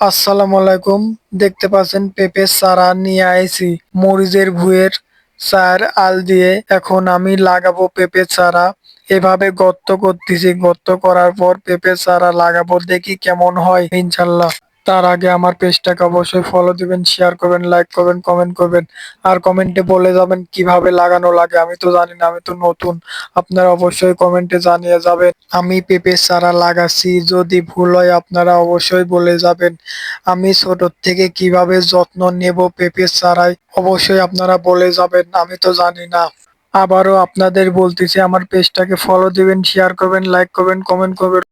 আসসালামু আলাইকুম। দেখতে পাচ্ছেন পেঁপে চারা নিয়ে আইছি মরিচের ভুঁইয়ের চার আল দিয়ে। এখন আমি লাগাবো পেঁপে চারা। এভাবে গর্ত করতেছি, গর্ত করার পর পেঁপে চারা লাগাবো, দেখি কেমন হয় ইনশাল্লাহ। তার আগে আমার পেজটাকে অবশ্যই ফলো দিবেন, শেয়ার করবেন, লাইক করবেন, কমেন্ট করবেন। আর কমেন্টে বলে যাবেন কিভাবে লাগানো লাগে। আমি তো জানি না, আমি তো নতুন। আপনারা অবশ্যই কমেন্টে জানিয়ে যাবেন। আমি পেঁপে চারা লাগাচ্ছি, যদি ভুল হয় আপনারা অবশ্যই বলে যাবেন। আমি ছোট থেকে কিভাবে যত্ন নেব পেঁপে চারায় অবশ্যই আপনারা বলে যাবেন, আমি তো জানি না। আবারও আপনাদের বলতেছি, আমার পেজটাকে ফলো দিবেন, শেয়ার করবেন, লাইক করবেন, কমেন্ট করবেন।